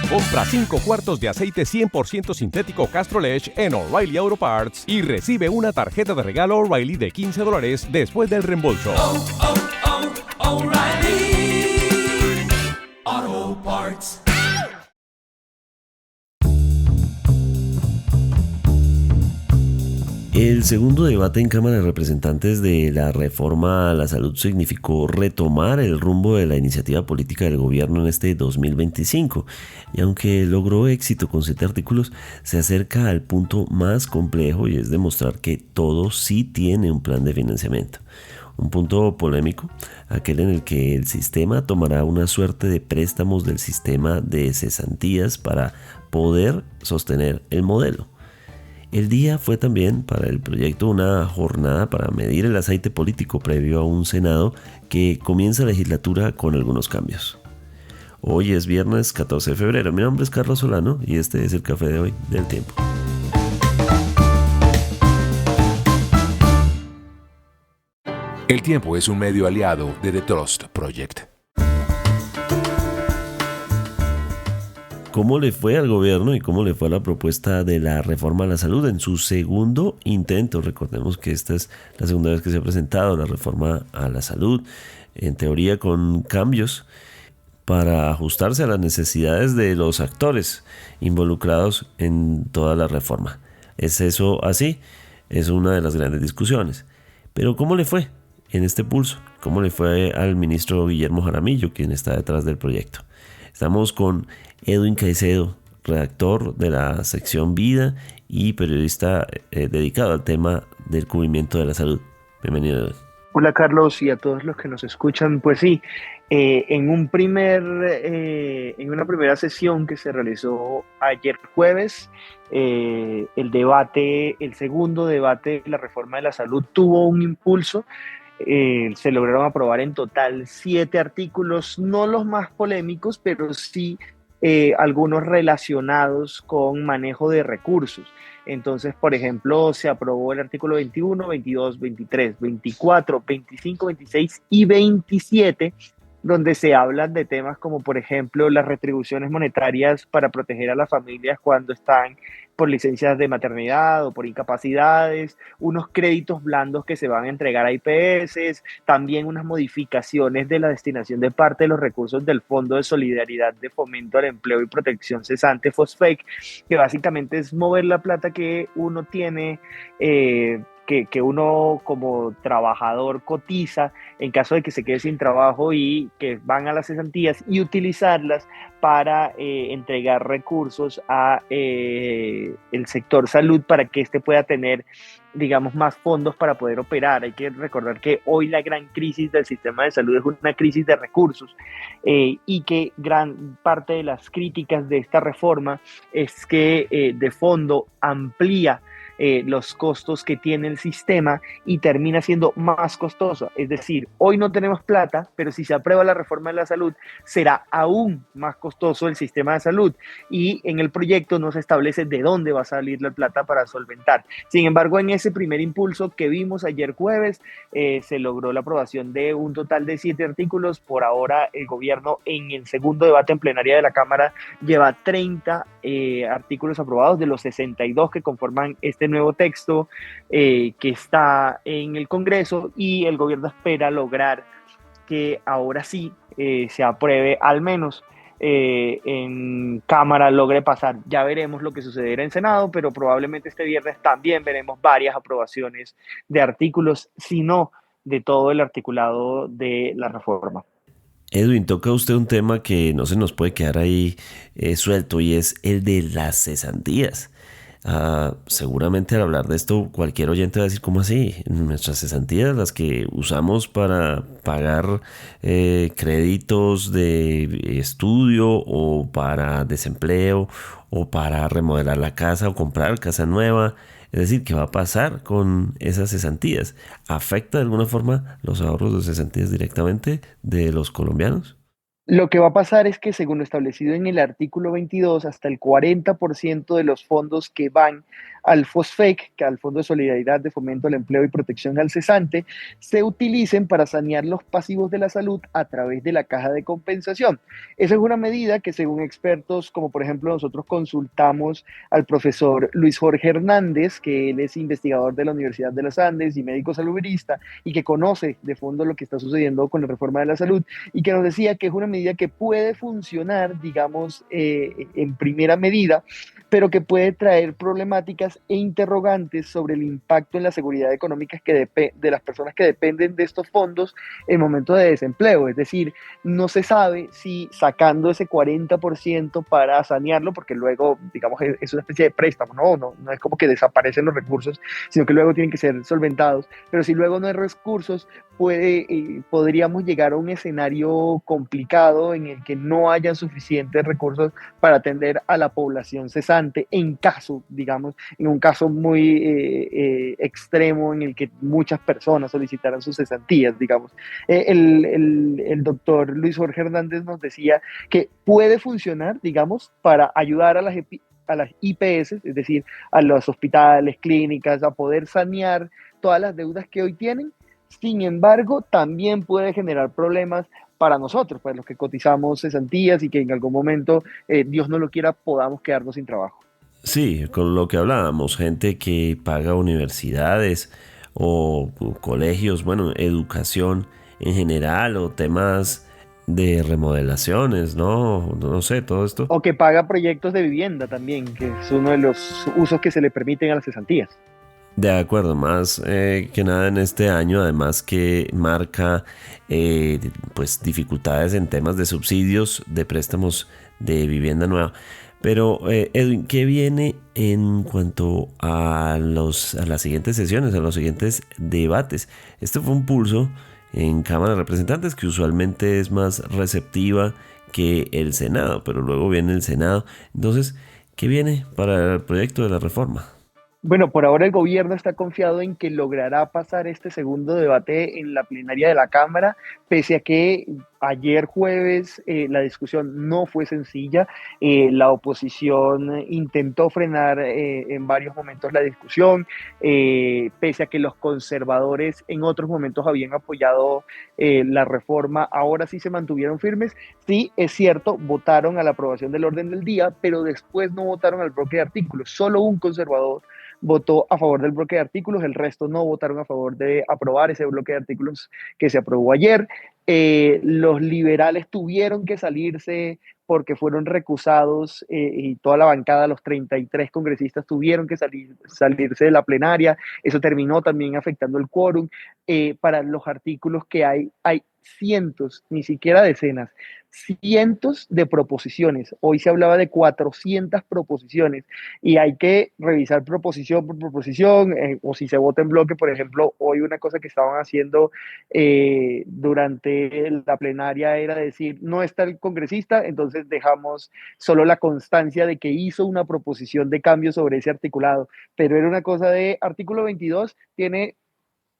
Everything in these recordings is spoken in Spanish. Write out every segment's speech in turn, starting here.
Compra 5 cuartos de aceite 100% sintético Castrol Edge en O'Reilly Auto Parts y recibe una tarjeta de regalo O'Reilly de $15 después del reembolso. O'Reilly Auto Parts. El segundo debate en Cámara de Representantes de la reforma a la salud significó retomar el rumbo de la iniciativa política del gobierno en este 2025 y aunque logró éxito con 7 artículos, se acerca al punto más complejo y es demostrar que todo sí tiene un plan de financiamiento. Un punto polémico, aquel en el que el sistema tomará una suerte de préstamos del sistema de cesantías para poder sostener el modelo. El día fue también para el proyecto una jornada para medir el aceite político previo a un Senado que comienza legislatura con algunos cambios. Hoy es viernes 14 de febrero. Mi nombre es Carlos Solano y este es el café de hoy del Tiempo. El Tiempo es un medio aliado de The Trust Project. ¿Cómo le fue al gobierno y cómo le fue a la propuesta de la reforma a la salud en su segundo intento? Recordemos que esta es la segunda vez que se ha presentado la reforma a la salud, en teoría con cambios para ajustarse a las necesidades de los actores involucrados en toda la reforma. ¿Es eso así? Es una de las grandes discusiones. Pero ¿cómo le fue en este pulso? ¿Cómo le fue al ministro Guillermo Jaramillo, quien está detrás del proyecto? Estamos con Edwin Caicedo, redactor de la sección Vida y periodista dedicado al tema del cubrimiento de la salud. Bienvenido, Edwin. Hola Carlos y a todos los que nos escuchan. Pues sí, en una primera sesión que se realizó ayer jueves, el segundo debate de la reforma de la salud tuvo un impulso. Se lograron aprobar en total 7 artículos, no los más polémicos, pero sí algunos relacionados con manejo de recursos. Entonces, por ejemplo, se aprobó el artículo 21, 22, 23, 24, 25, 26 y 27, donde se hablan de temas como, por ejemplo, las retribuciones monetarias para proteger a las familias cuando están por licencias de maternidad o por incapacidades, unos créditos blandos que se van a entregar a IPS, también unas modificaciones de la destinación de parte de los recursos del Fondo de Solidaridad de Fomento al Empleo y Protección Cesante, FOSFEC, que básicamente es mover la plata que uno tiene, que uno como trabajador cotiza en caso de que se quede sin trabajo y que van a las cesantías y utilizarlas para entregar recursos a el sector salud para que éste pueda tener, digamos, más fondos para poder operar. Hay que recordar que hoy la gran crisis del sistema de salud es una crisis de recursos y que gran parte de las críticas de esta reforma es que de fondo amplía los costos que tiene el sistema y termina siendo más costoso. Es decir, hoy no tenemos plata, pero si se aprueba la reforma de la salud, será aún más costoso el sistema de salud y en el proyecto no se establece de dónde va a salir la plata para solventar. Sin embargo, en ese primer impulso que vimos ayer jueves, se logró la aprobación de un total de 7 artículos. Por ahora, el gobierno en el segundo debate en plenaria de la Cámara lleva 30 artículos aprobados de los 62 que conforman este nuevo texto que está en el Congreso, y el gobierno espera lograr que ahora sí se apruebe, al menos en Cámara logre pasar. Ya veremos lo que sucederá en Senado, pero probablemente este viernes también veremos varias aprobaciones de artículos, si no de todo el articulado de la reforma. Edwin, toca usted un tema que no se nos puede quedar ahí suelto y es el de las cesantías. Seguramente al hablar de esto cualquier oyente va a decir, ¿cómo así? Nuestras cesantías, las que usamos para pagar créditos de estudio o para desempleo o para remodelar la casa o comprar casa nueva. Es decir, ¿qué va a pasar con esas cesantías? ¿Afecta de alguna forma los ahorros de cesantías directamente de los colombianos? Lo que va a pasar es que, según lo establecido en el artículo 22, hasta el 40% de los fondos que van al FOSFEC, que al Fondo de Solidaridad de Fomento del Empleo y Protección al Cesante, se utilicen para sanear los pasivos de la salud a través de la caja de compensación. Esa es una medida que según expertos, como por ejemplo nosotros consultamos al profesor Luis Jorge Hernández, que él es investigador de la Universidad de los Andes y médico salubrista y que conoce de fondo lo que está sucediendo con la reforma de la salud y que nos decía que es una medida que puede funcionar, digamos, en primera medida, pero que puede traer problemáticas e interrogantes sobre el impacto en la seguridad económica de las personas que dependen de estos fondos en momentos de desempleo. Es decir, no se sabe si sacando ese 40% para sanearlo, porque luego, digamos, es una especie de préstamo, no es como que desaparecen los recursos, sino que luego tienen que ser solventados, pero si luego no hay recursos, podríamos llegar a un escenario complicado en el que no haya suficientes recursos para atender a la población cesante en caso, digamos, en un caso muy extremo en el que muchas personas solicitaran sus cesantías, digamos. El doctor Luis Jorge Hernández nos decía que puede funcionar, digamos, para ayudar a las IPS, es decir, a los hospitales, clínicas, a poder sanear todas las deudas que hoy tienen. Sin embargo, también puede generar problemas para nosotros, para los que cotizamos cesantías y que en algún momento, Dios no lo quiera, podamos quedarnos sin trabajo. Sí, con lo que hablábamos, gente que paga universidades o colegios, bueno, educación en general o temas de remodelaciones, ¿no? No sé, todo esto. O que paga proyectos de vivienda también, que es uno de los usos que se le permiten a las cesantías. De acuerdo, más que nada en este año, además que marca pues dificultades en temas de subsidios, de préstamos de vivienda nueva. Pero Edwin, ¿qué viene en cuanto a las siguientes sesiones, a los siguientes debates? Este fue un pulso en Cámara de Representantes que usualmente es más receptiva que el Senado, pero luego viene el Senado. Entonces, ¿qué viene para el proyecto de la reforma? Bueno, por ahora el gobierno está confiado en que logrará pasar este segundo debate en la plenaria de la Cámara, pese a que ayer jueves la discusión no fue sencilla. La oposición intentó frenar en varios momentos la discusión, pese a que los conservadores en otros momentos habían apoyado la reforma, ahora sí se mantuvieron firmes. Sí, es cierto, votaron a la aprobación del orden del día, pero después no votaron al bloque de artículos. Solo un conservador votó a favor del bloque de artículos, el resto no votaron a favor de aprobar ese bloque de artículos que se aprobó ayer. Los liberales tuvieron que salirse porque fueron recusados y toda la bancada, los 33 congresistas tuvieron que salirse de la plenaria. Eso terminó también afectando el quórum. Para los artículos que hay cientos, ni siquiera decenas, cientos de proposiciones. Hoy se hablaba de 400 proposiciones y hay que revisar proposición por proposición, o si se vota en bloque, por ejemplo, hoy una cosa que estaban haciendo durante la plenaria era decir, no está el congresista, entonces dejamos solo la constancia de que hizo una proposición de cambio sobre ese articulado, pero era una cosa de artículo 22, tiene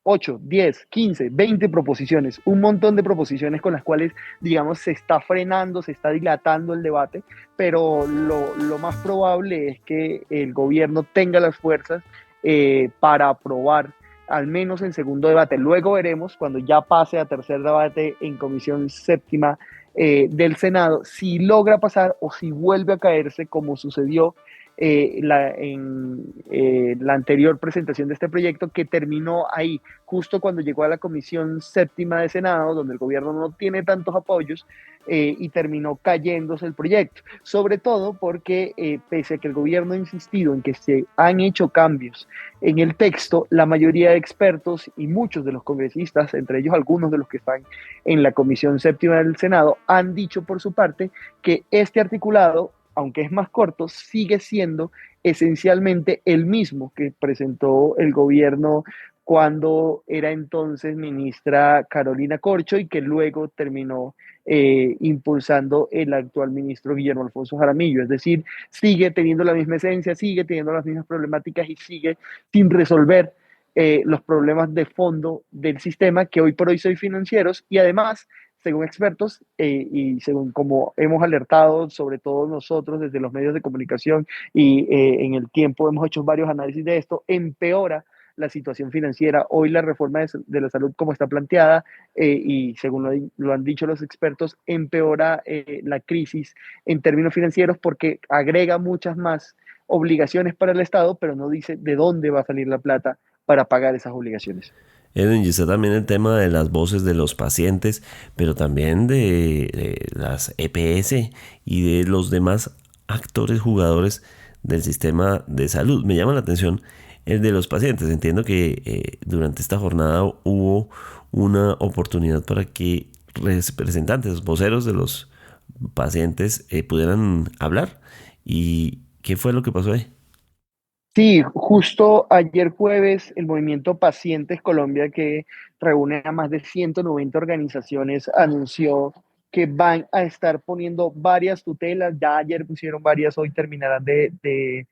8, 10, 15, 20 proposiciones, un montón de proposiciones con las cuales, digamos, se está frenando, se está dilatando el debate, pero lo más probable es que el gobierno tenga las fuerzas para aprobar, al menos en segundo debate. Luego veremos, cuando ya pase a tercer debate en comisión séptima del Senado, si logra pasar o si vuelve a caerse como sucedió en la anterior presentación de este proyecto, que terminó ahí, justo cuando llegó a la comisión séptima de Senado, donde el gobierno no tiene tantos apoyos, y terminó cayéndose el proyecto, sobre todo porque pese a que el gobierno ha insistido en que se han hecho cambios en el texto, la mayoría de expertos y muchos de los congresistas, entre ellos algunos de los que están en la comisión séptima del Senado, han dicho por su parte que este articulado, aunque es más corto, sigue siendo esencialmente el mismo que presentó el gobierno cuando era entonces ministra Carolina Corcho y que luego terminó impulsando el actual ministro Guillermo Alfonso Jaramillo. Es decir, sigue teniendo la misma esencia, sigue teniendo las mismas problemáticas y sigue sin resolver los problemas de fondo del sistema que hoy por hoy son financieros y además según expertos y según como hemos alertado, sobre todo nosotros desde los medios de comunicación y en el tiempo hemos hecho varios análisis de esto, empeora la situación financiera. Hoy la reforma de la salud como está planteada y según lo han dicho los expertos, empeora la crisis en términos financieros porque agrega muchas más obligaciones para el Estado, pero no dice de dónde va a salir la plata para pagar esas obligaciones. Edwin, y está también el tema de las voces de los pacientes, pero también de las EPS y de los demás actores, jugadores del sistema de salud. Me llama la atención el de los pacientes. Entiendo que durante esta jornada hubo una oportunidad para que representantes, voceros de los pacientes pudieran hablar. ¿Y qué fue lo que pasó ahí? Sí, justo ayer jueves el movimiento Pacientes Colombia, que reúne a más de 190 organizaciones, anunció que van a estar poniendo varias tutelas. Ya ayer pusieron varias, hoy terminarán de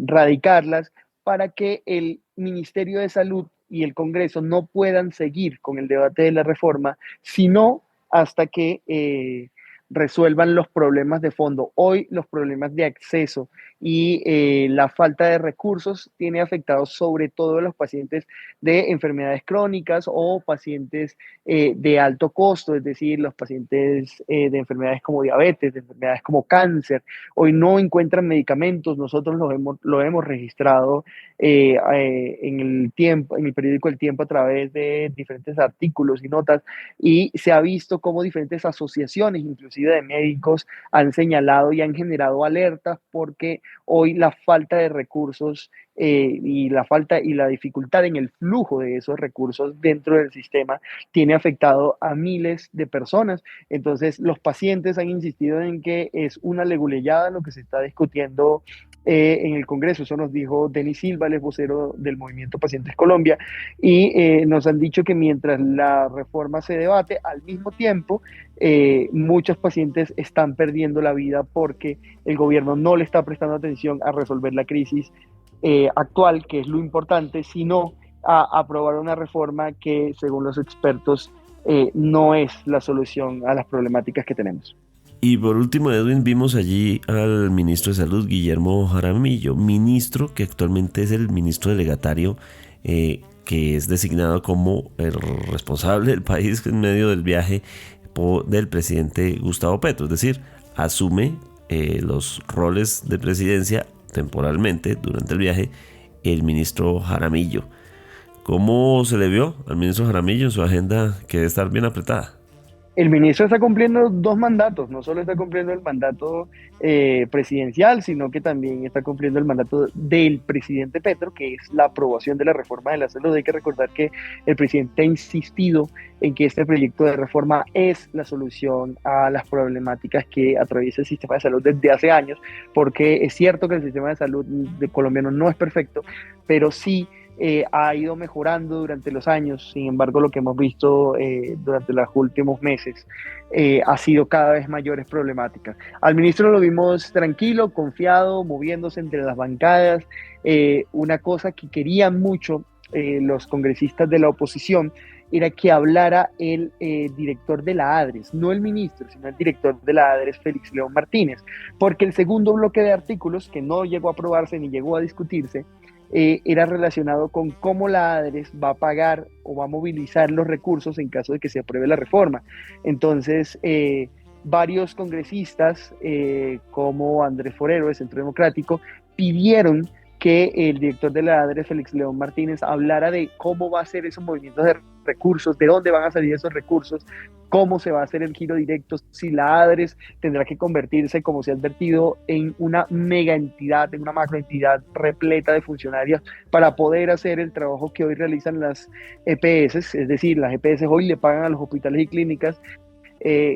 radicarlas para que el Ministerio de Salud y el Congreso no puedan seguir con el debate de la reforma, sino hasta que resuelvan los problemas de fondo. Hoy los problemas de acceso y la falta de recursos tiene afectados sobre todo a los pacientes de enfermedades crónicas o pacientes de alto costo, es decir, los pacientes de enfermedades como diabetes, de enfermedades como cáncer. Hoy no encuentran medicamentos, nosotros lo hemos registrado en el tiempo, en el periódico El Tiempo a través de diferentes artículos y notas, y se ha visto cómo diferentes asociaciones, inclusive de médicos, han señalado y han generado alertas porque hoy la falta de recursos y la falta y la dificultad en el flujo de esos recursos dentro del sistema tiene afectado a miles de personas. Entonces, los pacientes han insistido en que es una leguleyada lo que se está discutiendo en el Congreso. Eso nos dijo Denis Silva, el vocero del Movimiento Pacientes Colombia, y nos han dicho que mientras la reforma se debate, al mismo tiempo, muchos pacientes están perdiendo la vida porque el gobierno no le está prestando atención a resolver la crisis actual, que es lo importante, sino a aprobar una reforma que, según los expertos, no es la solución a las problemáticas que tenemos. Y por último, Edwin, vimos allí al ministro de Salud, Guillermo Jaramillo, ministro que actualmente es el ministro delegatario, que es designado como el responsable del país en medio del viaje del presidente Gustavo Petro. Es decir, asume los roles de presidencia temporalmente durante el viaje el ministro Jaramillo. ¿Cómo se le vio al ministro Jaramillo en su agenda, que debe estar bien apretada? El ministro está cumpliendo dos mandatos, no solo está cumpliendo el mandato presidencial, sino que también está cumpliendo el mandato del presidente Petro, que es la aprobación de la reforma de la salud. Hay que recordar que el presidente ha insistido en que este proyecto de reforma es la solución a las problemáticas que atraviesa el sistema de salud desde hace años, porque es cierto que el sistema de salud colombiano no es perfecto, pero sí ha ido mejorando durante los años. Sin embargo, lo que hemos visto durante los últimos meses ha sido cada vez mayores problemáticas. Al ministro lo vimos tranquilo, confiado, moviéndose entre las bancadas. Una cosa que querían mucho los congresistas de la oposición era que hablara el director de la ADRES, no el ministro, sino el director de la ADRES, Félix León Martínez, porque el segundo bloque de artículos, que no llegó a aprobarse ni llegó a discutirse, era relacionado con cómo la ADRES va a pagar o va a movilizar los recursos en caso de que se apruebe la reforma. Entonces, varios congresistas, como Andrés Forero, de Centro Democrático, pidieron que el director de la ADRES, Félix León Martínez, hablara de cómo va a ser esos movimientos de recursos, de dónde van a salir esos recursos, cómo se va a hacer el giro directo, si la ADRES tendrá que convertirse, como se ha advertido, en una mega entidad, en una macroentidad repleta de funcionarios para poder hacer el trabajo que hoy realizan las EPS, es decir, las EPS hoy le pagan a los hospitales y clínicas,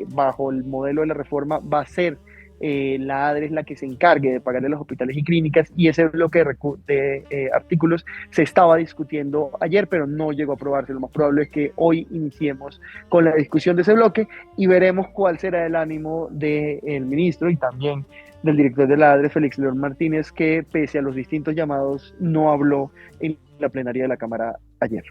bajo el modelo de la reforma va a ser la ADRES la que se encargue de pagarle a los hospitales y clínicas, y ese bloque de artículos se estaba discutiendo ayer, pero no llegó a aprobarse. Lo más probable es que hoy iniciemos con la discusión de ese bloque y veremos cuál será el ánimo del ministro y también del director de la ADRES, Félix León Martínez, que pese a los distintos llamados no habló en la plenaria de la Cámara ayer.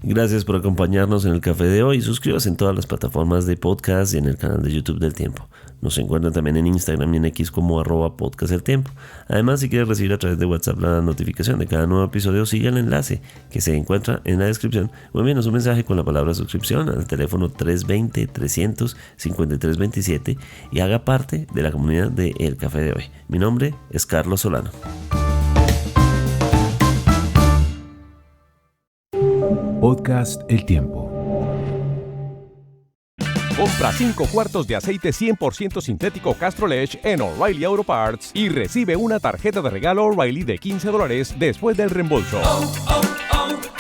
Gracias por acompañarnos en el café de hoy. Suscríbase en todas las plataformas de podcast y en el canal de YouTube del Tiempo. Nos encuentran también en Instagram y en X como @podcasteltiempo. Además, si quieres recibir a través de WhatsApp la notificación de cada nuevo episodio, siga el enlace que se encuentra en la descripción o envíenos un mensaje con la palabra suscripción al teléfono 320-300-5327 y haga parte de la comunidad de El Café de Hoy. Mi nombre es Carlos Solano. Podcast El Tiempo. Compra 5 cuartos de aceite 100% sintético Castrolage en O'Reilly Auto Parts y recibe una tarjeta de regalo O'Reilly de $15 después del reembolso. Oh, oh,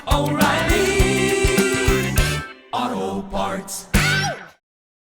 oh, O'Reilly.